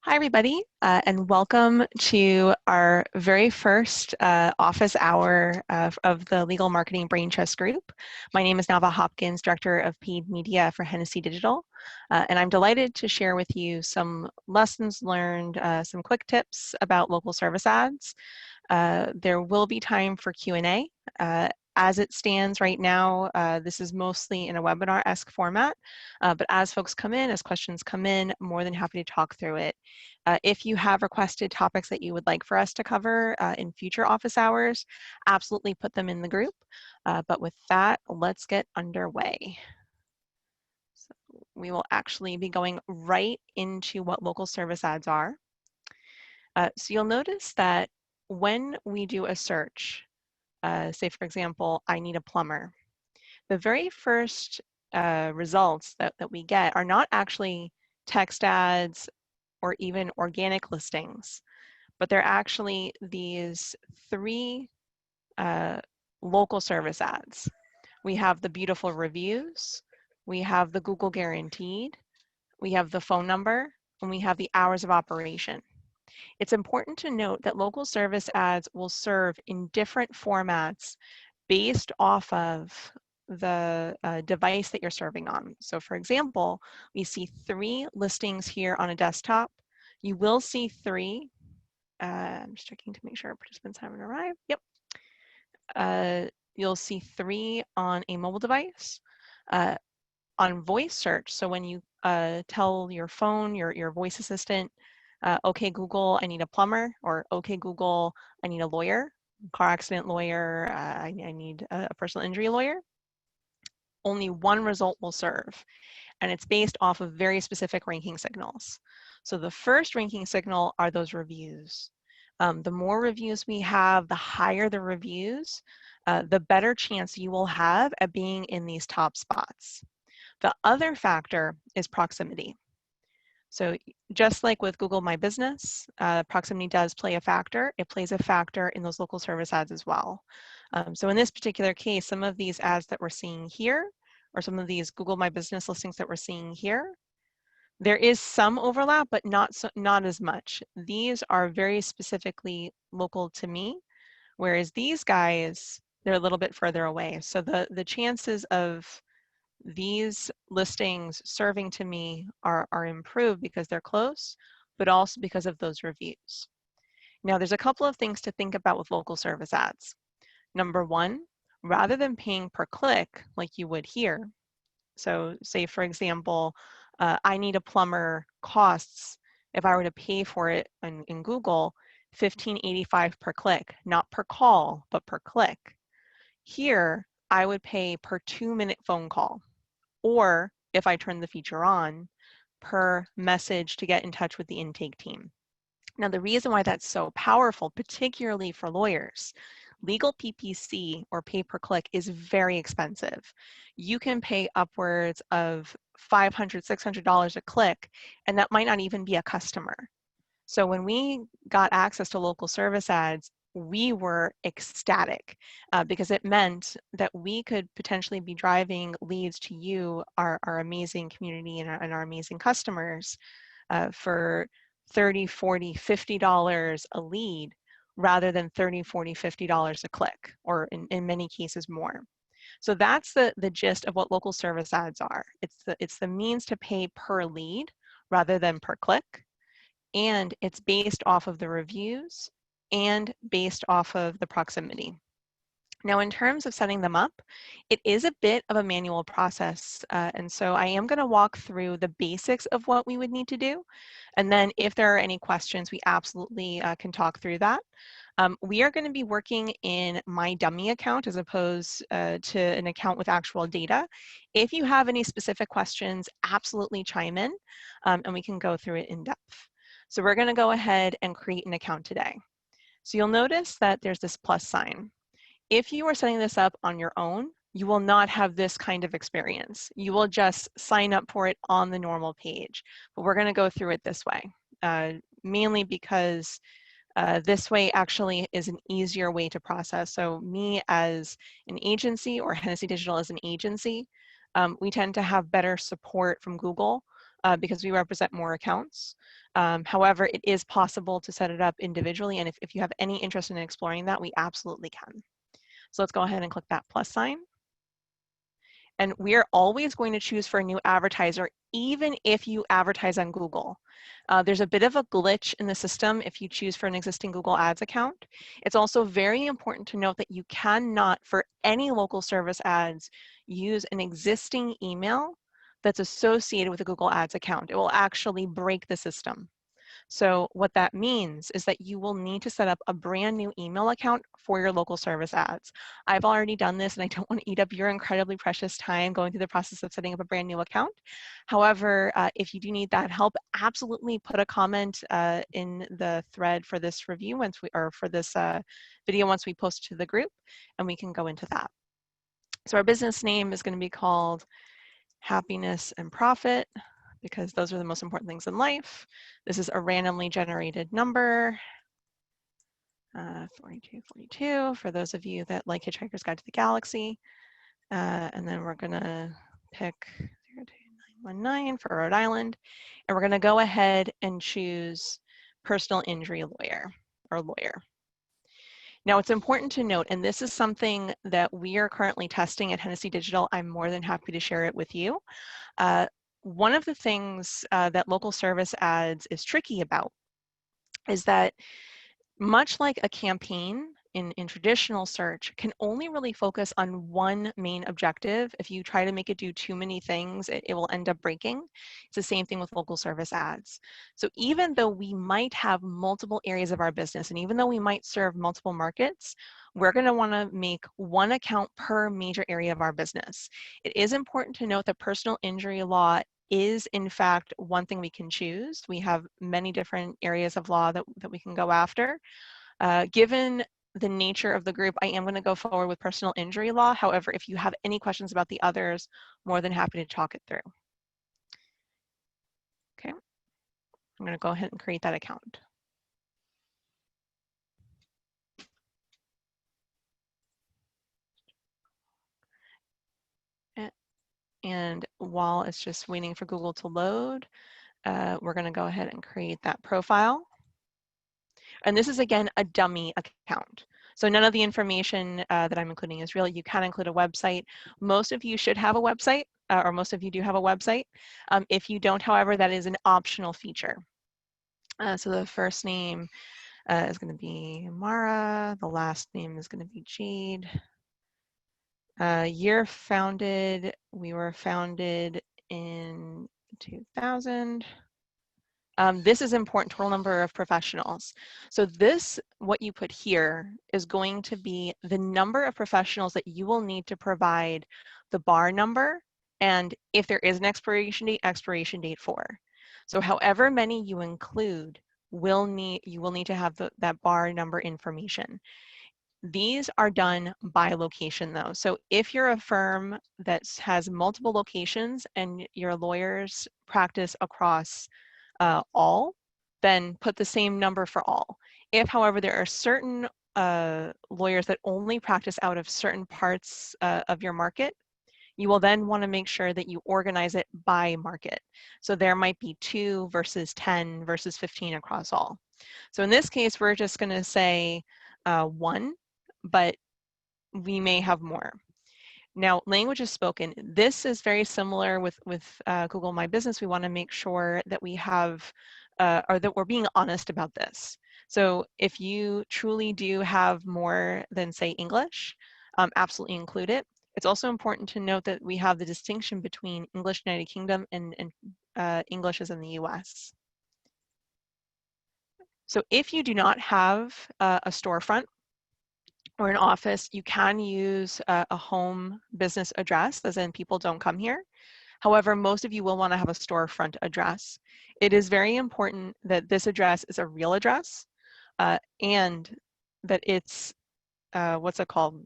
Hi, everybody, and welcome to our very first office hour of the Legal Marketing Brain Trust Group. My name is Nava Hopkins, Director of Paid Media for Hennessey Digital, and I'm delighted to share with you some lessons learned, some quick tips about local service ads. There will be time for Q&A. As it stands right now, this is mostly in a webinar-esque format, but as folks come in, as questions come in, more than happy to talk through it. If you have requested topics that you would like for us to cover in future office hours, absolutely put them in the group. But with that, let's get underway. So we will actually be going right into what local service ads are. So you'll notice that when we do a search, say for example, I need a plumber, the very first results that we get are not actually text ads or even organic listings, but they're actually these three local service ads. We have the beautiful reviews, we have the Google guaranteed, we have the phone number, and we have the hours of operation. It's important to note that local service ads will serve in different formats based off of the device that you're serving on. So for example, we see 3 listings here on a desktop. You will see 3. I'm just checking to make sure participants haven't arrived. Yep. You'll see 3 on a mobile device. On voice search, so when you tell your phone, your voice assistant, okay Google, I need a plumber, or okay Google, I need a lawyer, car accident lawyer, I need a personal injury lawyer, only one result will serve, and it's based off of very specific ranking signals. So the first ranking signal are those reviews. The more reviews we have, the higher the reviews, the better chance you will have at being in these top spots. The other factor is proximity. So just like with Google My Business, proximity does play a factor. It plays a factor in those local service ads as well. So in this particular case, some of these ads that we're seeing here, or some of these Google My Business listings that we're seeing here, there is some overlap, but not as much. These are very specifically local to me, whereas these guys, they're a little bit further away. So the chances of these listings serving to me are improved because they're close, but also because of those reviews. Now, there's a couple of things to think about with local service ads. Number one, rather than paying per click like you would here, so say for example, I need a plumber costs, if I were to pay for it in Google, $15.85 per click, not per call, but per click. Here, I would pay per 2-minute phone call, or if I turn the feature on, per message to get in touch with the intake team. Now, the reason why that's so powerful, particularly for lawyers, legal PPC or pay per click is very expensive. You can pay upwards of $500, $600 a click, and that might not even be a customer. So when we got access to local service ads, we were ecstatic because it meant that we could potentially be driving leads to you, our amazing community and our amazing customers for $30, $40, $50 a lead rather than $30, $40, $50 a click, or in many cases more. So that's the gist of what local service ads are. It's the means to pay per lead rather than per click. And it's based off of the reviews and based off of the proximity. Now, in terms of setting them up, it is a bit of a manual process. And so I am going to walk through the basics of what we would need to do. And then if there are any questions, we absolutely can talk through that. We are going to be working in my dummy account as opposed to an account with actual data. If you have any specific questions, absolutely chime in and we can go through it in depth. So we're going to go ahead and create an account today. So you'll notice that there's this plus sign. If you are setting this up on your own, you will not have this kind of experience. You will just sign up for it on the normal page. But we're going to go through it this way, mainly because this way actually is an easier way to process. So me as an agency, or Hennessey Digital as an agency, we tend to have better support from Google because we represent more accounts. However, it is possible to set it up individually, and if you have any interest in exploring that, we absolutely can. So let's go ahead and click that plus sign. And we are always going to choose for a new advertiser, even if you advertise on Google. There's a bit of a glitch in the system if you choose for an existing Google Ads account. It's also very important to note that you cannot, for any local service ads, use an existing email that's associated with a Google Ads account. It will actually break the system. So what that means is that you will need to set up a brand new email account for your local service ads. I've already done this and I don't want to eat up your incredibly precious time going through the process of setting up a brand new account. However, if you do need that help, absolutely put a comment in the thread for this review for this video once we post to the group, and we can go into that. So our business name is going to be called Happiness and Profit, because those are the most important things in life. This is a randomly generated number, 4242, for those of you that like Hitchhiker's Guide to the Galaxy. And then we're gonna pick 02919 for Rhode Island. And we're gonna go ahead and choose personal injury lawyer or lawyer. Now it's important to note, and this is something that we are currently testing at Hennessey Digital. I'm more than happy to share it with you. One of the things that local service ads is tricky about is that, much like a campaign in traditional search, can only really focus on one main objective. If you try to make it do too many things, it will end up breaking. It's the same thing with local service ads. So even though we might have multiple areas of our business, and even though we might serve multiple markets, we're going to want to make one account per major area of our business. It is important to note that personal injury law is in fact one thing we can choose. We have many different areas of law that we can go after. Given the nature of the group, I am going to go forward with personal injury law. However, if you have any questions about the others, more than happy to talk it through. Okay, I'm going to go ahead and create that account. And while it's just waiting for Google to load, we're going to go ahead and create that profile. And this is, again, a dummy account. So none of the information that I'm including is real. You can include a website. Most of you should have a website, or most of you do have a website. If you don't, however, that is an optional feature. So the first name is going to be Mara. The last name is going to be Jade. Year founded, we were founded in 2000. This is important, total number of professionals. So this, what you put here, is going to be the number of professionals that you will need to provide the bar number, and if there is an expiration date for. So however many you include, you will need to have that bar number information. These are done by location though. So if you're a firm that has multiple locations and your lawyers practice across all, then put the same number for all. If, however, there are certain lawyers that only practice out of certain parts of your market, you will then want to make sure that you organize it by market. So there might be 2 versus 10 versus 15 across all. So in this case, we're just going to say 1, but we may have more. Now, language is spoken. This is very similar with Google My Business. We want to make sure that we have, or that we're being honest about this. So if you truly do have more than, say, English, absolutely include it. It's also important to note that we have the distinction between English United Kingdom and English as in the US. So if you do not have a storefront or an office, you can use a home business address, as in people don't come here. However, most of you will want to have a storefront address. It is very important that this address is a real address and that it's, what's it called?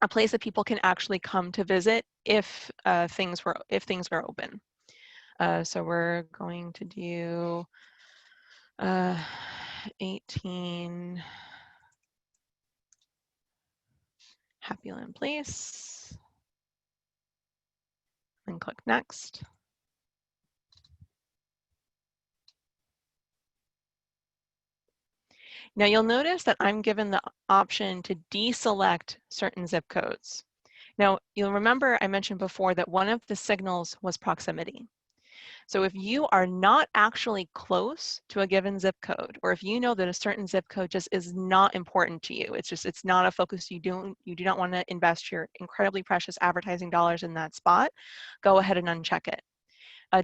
A place that people can actually come to visit if things were open. So we're going to do 18 Happy Land Place, and click next. Now you'll notice that I'm given the option to deselect certain zip codes. Now you'll remember I mentioned before that one of the signals was proximity. So if you are not actually close to a given zip code, or if you know that a certain zip code just is not important to you, it's not a focus, you do not want to invest your incredibly precious advertising dollars in that spot, go ahead and uncheck it.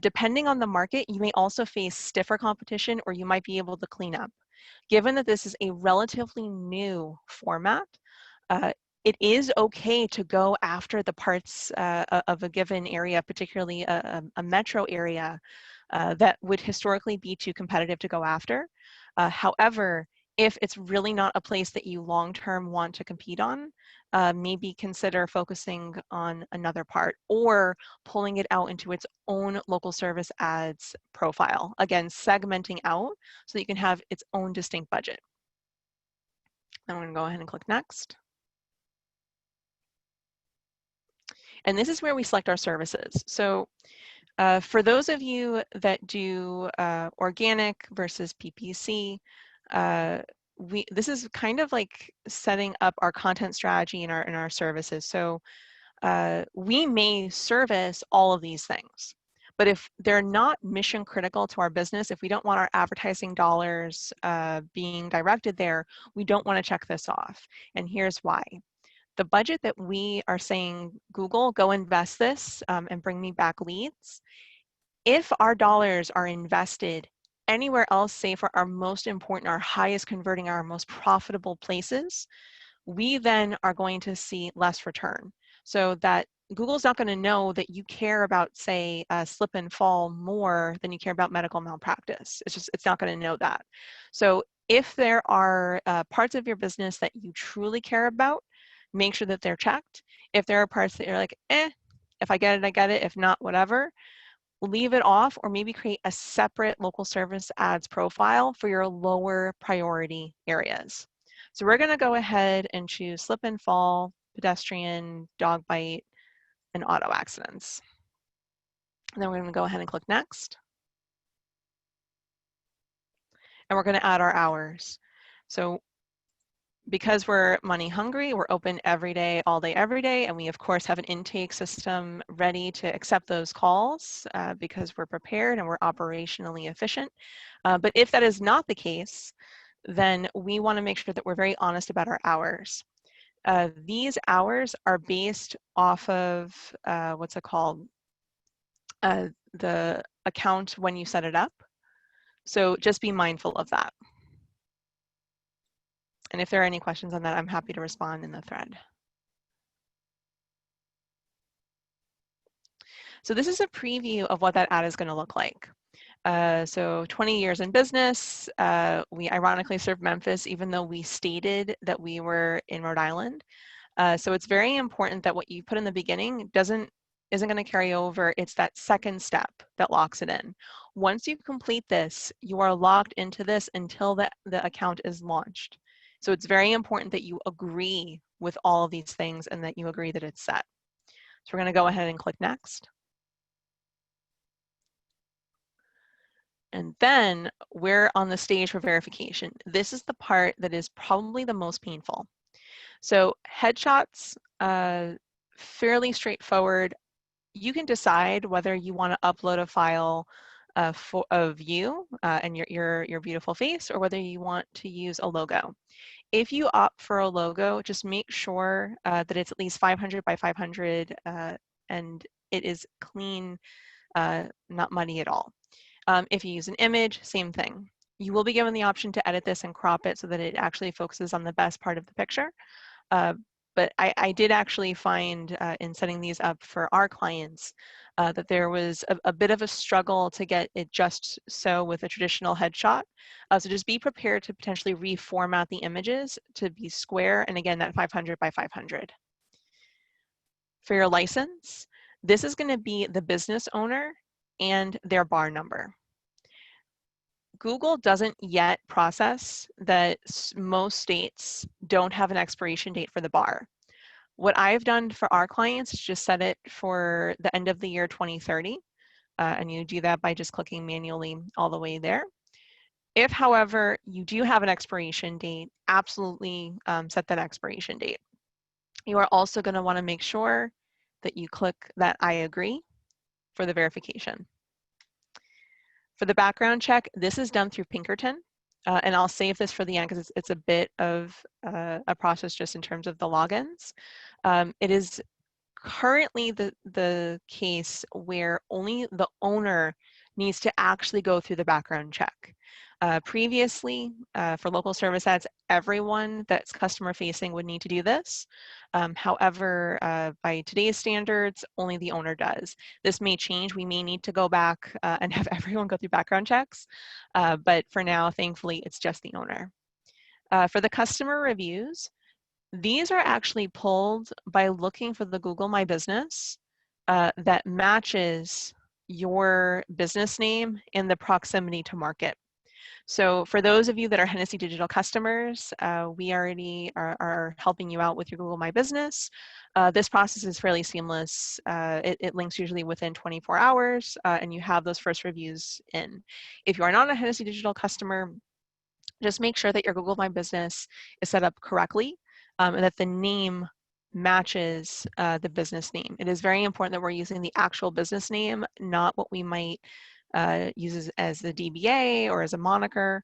Depending on the market, you may also face stiffer competition, or you might be able to clean up. Given that this is a relatively new format, it is okay to go after the parts of a given area, particularly a metro area, that would historically be too competitive to go after. However, if it's really not a place that you long-term want to compete on, maybe consider focusing on another part or pulling it out into its own local service ads profile. Again, segmenting out so that you can have its own distinct budget. I'm going to go ahead and click next. And this is where we select our services. So for those of you that do organic versus PPC, this is kind of like setting up our content strategy in our services. So we may service all of these things, but if they're not mission critical to our business, if we don't want our advertising dollars being directed there, we don't want to check this off. And here's why. The budget that we are saying, Google, go invest this and bring me back leads, if our dollars are invested anywhere else, say for our most important, our highest converting, our most profitable places, we then are going to see less return. So that Google's not going to know that you care about, say, slip and fall more than you care about medical malpractice. It's not going to know that. So if there are parts of your business that you truly care about, make sure that they're checked. If there are parts that you're like, if I get it, I get it. If not, whatever, leave it off, or maybe create a separate local service ads profile for your lower priority areas. So we're going to go ahead and choose slip and fall, pedestrian, dog bite, and auto accidents. And then we're going to go ahead and click next. And we're going to add our hours. So because we're money hungry, we're open every day, all day, every day, and we of course have an intake system ready to accept those calls because we're prepared and we're operationally efficient. But if that is not the case, then we want to make sure that we're very honest about our hours. These hours are based off of what's it called? The account when you set it up. So just be mindful of that. And if there are any questions on that, I'm happy to respond in the thread. So this is a preview of what that ad is going to look like. So 20 years in business, we ironically serve Memphis, even though we stated that we were in Rhode Island. So it's very important that what you put in the beginning isn't going to carry over. It's that second step that locks it in. Once you complete this, you are logged into this until the account is launched. So it's very important that you agree with all of these things and that you agree that it's set. So we're going to go ahead and click next. And then we're on the stage for verification. This is the part that is probably the most painful. So headshots, fairly straightforward. You can decide whether you want to upload a file of you and your beautiful face, or whether you want to use a logo. If you opt for a logo, just make sure that it's at least 500 by 500 and it is clean, not muddy at all. If you use an image, same thing. You will be given the option to edit this and crop it so that it actually focuses on the best part of the picture. But I did actually find in setting these up for our clients that there was a bit of a struggle to get it just so with a traditional headshot. So just be prepared to potentially reformat the images to be square, and again, that 500 by 500. For your license, this is going to be the business owner and their bar number. Google doesn't yet process that most states don't have an expiration date for the bar. What I've done for our clients is just set it for the end of the year 2030, and you do that by just clicking manually all the way there. If, however, you do have an expiration date, absolutely set that expiration date. You are also going to want to make sure that you click that I agree for the verification. For the background check, this is done through Pinkerton, and I'll save this for the end because it's a bit of a process just in terms of the logins. It is currently the case where only the owner needs to actually go through the background check. Previously, for local service ads, everyone that's customer facing would need to do this. However, by today's standards, only the owner does. This may change. We may need to go back and have everyone go through background checks. But for now, thankfully, it's just the owner. For the customer reviews, these are actually pulled by looking for the Google My Business that matches your business name in the proximity to market. So for those of you that are Hennessey Digital customers, we already are helping you out with your Google My Business. This process is fairly seamless. It links usually within 24 hours, and you have those first reviews in. If you are not a Hennessey Digital customer, just make sure that your Google My Business is set up correctly and that the name matches the business name. It is very important that we're using the actual business name, not what we might use as the DBA or as a moniker.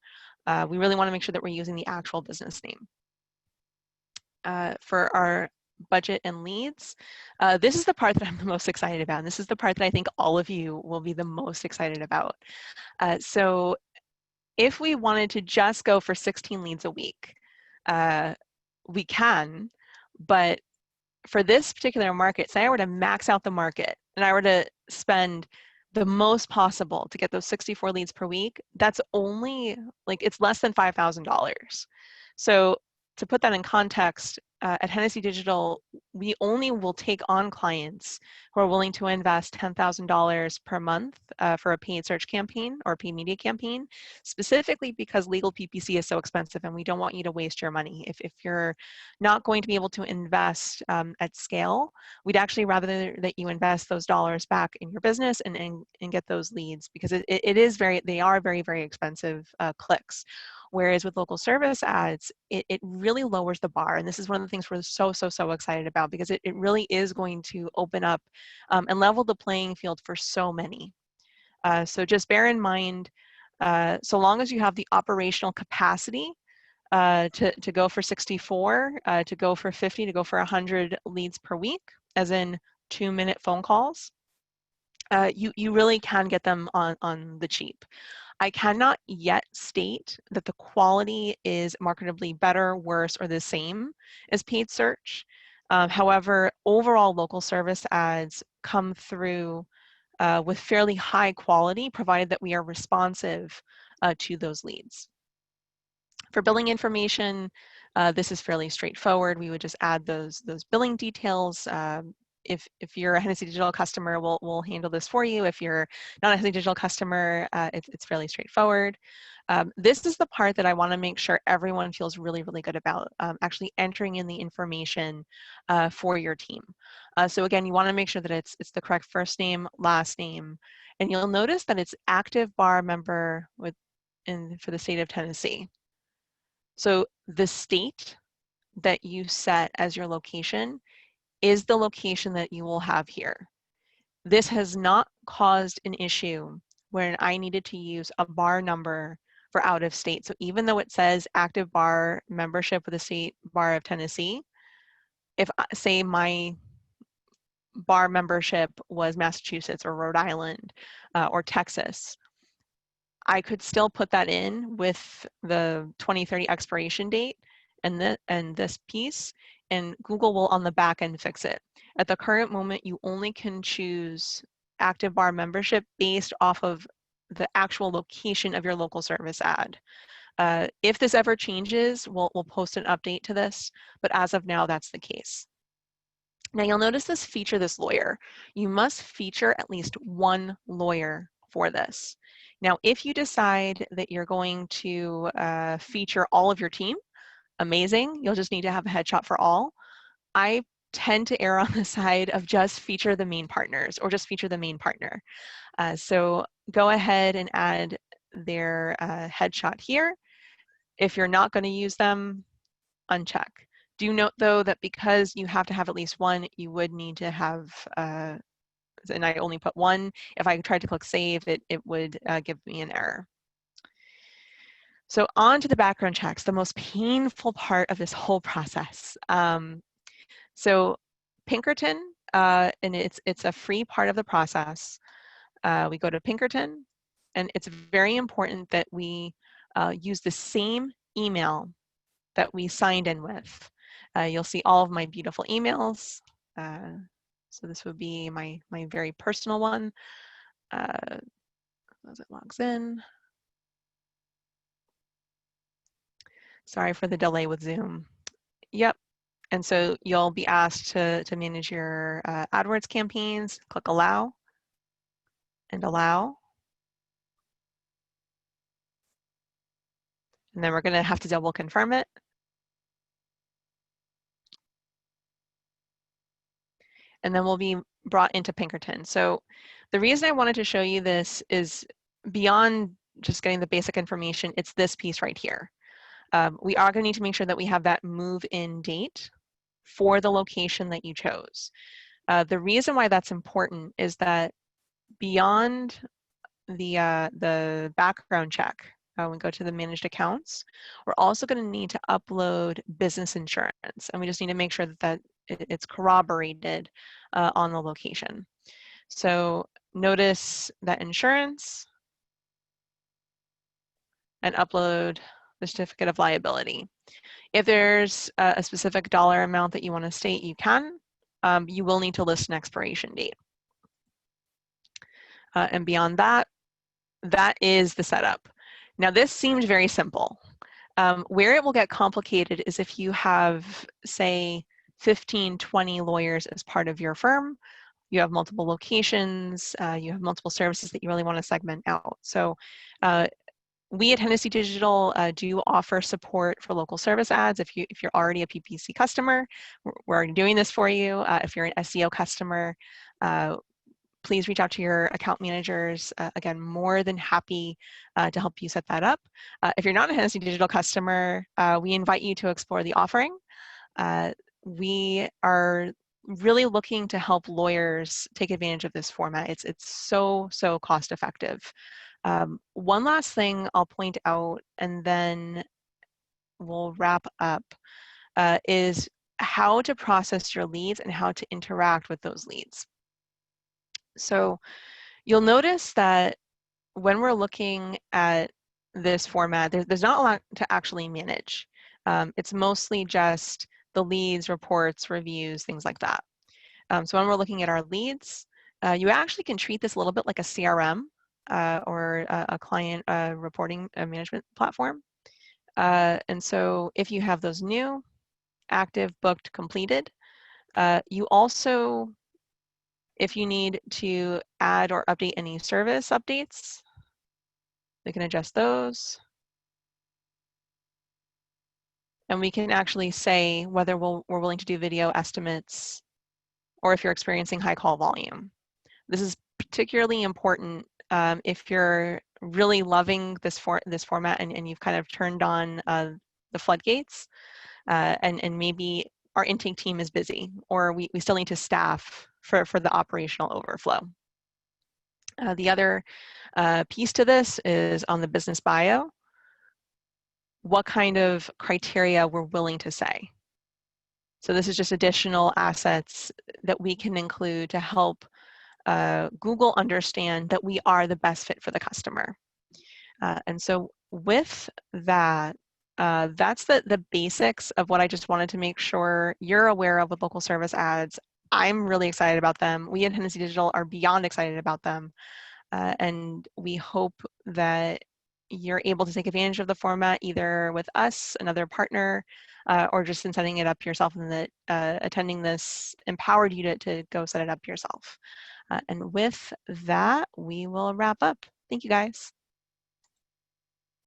We really want to make sure that we're using the actual business name. For our budget and leads, this is the part that I'm the most excited about. And this is the part that I think all of you will be the most excited about. So if we wanted to just go for 16 leads a week, we can, but for this particular market, say I were to max out the market and I were to spend the most possible to get those 64 leads per week, that's only like, it's less than $5,000. So to put that in context, at Hennessey Digital, we only will take on clients who are willing to invest $10,000 per month for a paid search campaign or paid media campaign, specifically because legal PPC is so expensive and we don't want you to waste your money. If you're not going to be able to invest at scale, we'd actually rather that you invest those dollars back in your business and get those leads, because they are very, very expensive clicks. Whereas with local service ads, it really lowers the bar. And this is one of the things we're so excited about, because it really is going to open up and level the playing field for so many. So just bear in mind, so long as you have the operational capacity to go for 64, to go for 50, to go for 100 leads per week, as in 2-minute phone calls, you really can get them on the cheap. I cannot yet state that the quality is marketably better, worse, or the same as paid search. However, overall local service ads come through with fairly high quality, provided that we are responsive to those leads. For billing information, this is fairly straightforward. We would just add those billing details. If you're a Hennessey Digital customer, we'll handle this for you. If you're not a Hennessey Digital customer, it's fairly straightforward. This is the part that I want to make sure everyone feels really good about, actually entering in the information for your team. So again, you want to make sure that it's the correct first name, last name, and you'll notice that it's active bar member for the state of Tennessee. So the state that you set as your location is the location that you will have here. This has not caused an issue when I needed to use a bar number for out of state. So even though it says active bar membership with the state bar of Tennessee, if say my bar membership was Massachusetts or Rhode Island or Texas, I could still put that in with the 2030 expiration date and this piece, and Google will on the back end fix it. At the current moment, you only can choose active bar membership based off of the actual location of your local service ad. If this ever changes, we'll post an update to this, but as of now, that's the case. Now you'll notice this lawyer. You must feature at least one lawyer for this. Now, if you decide that you're going to feature all of your team, amazing. You'll just need to have a headshot for all. I tend to err on the side of just feature the main partners or just feature the main partner. So go ahead and add their headshot here. If you're not going to use them, uncheck. Do note though that because you have to have at least one, you would need to have, and I only put one. If I tried to click save, it would give me an error. So on to the background checks, the most painful part of this whole process. So Pinkerton, and it's a free part of the process. We go to Pinkerton, and it's very important that we use the same email that we signed in with. You'll see all of my beautiful emails. So this would be my very personal one. As it logs in. Sorry for the delay with Zoom. Yep. And so you'll be asked to manage your AdWords campaigns. Click allow and allow. And then we're going to have to double confirm it. And then we'll be brought into Pinkerton. So the reason I wanted to show you this is beyond just getting the basic information, it's this piece right here. We are going to need to make sure that we have that move-in date for the location that you chose. The reason why that's important is that beyond the background check, when we go to the managed accounts, we're also going to need to upload business insurance, and we just need to make sure that it's corroborated on the location. So notice that insurance and upload the certificate of liability. If there's a specific dollar amount that you want to state, you can. You will need to list an expiration date. And beyond that, that is the setup. Now this seems very simple. Where it will get complicated is if you have, say, 15, 20 lawyers as part of your firm, you have multiple locations, you have multiple services that you really want to segment out. So we at Hennessey Digital do offer support for local service ads. If you're already a PPC customer, we're already doing this for you. If you're an SEO customer, please reach out to your account managers. Again, more than happy to help you set that up. If you're not a Hennessey Digital customer, we invite you to explore the offering. We are really looking to help lawyers take advantage of this format. It's so cost effective. One last thing I'll point out, and then we'll wrap up, is how to process your leads and how to interact with those leads. So you'll notice that when we're looking at this format, there's not a lot to actually manage. It's mostly just the leads, reports, reviews, things like that. So when we're looking at our leads, you actually can treat this a little bit like a CRM or a client reporting management platform. And so if you have those new, active, booked, completed, you also, if you need to add or update any service updates, we can adjust those. And we can actually say whether we're willing to do video estimates or if you're experiencing high call volume. This is particularly important if you're really loving this format and you've kind of turned on the floodgates and maybe our intake team is busy or we still need to staff for the operational overflow. The other piece to this is on the business bio, what kind of criteria we're willing to say. So this is just additional assets that we can include to help Google understand that we are the best fit for the customer. And so with that, that's the basics of what I just wanted to make sure you're aware of with local service ads. I'm really excited about them. We at Hennessey Digital are beyond excited about them. And we hope that you're able to take advantage of the format either with us, another partner, or just in setting it up yourself, and that attending this empowered you to go set it up yourself. And with that, we will wrap up. Thank you, guys.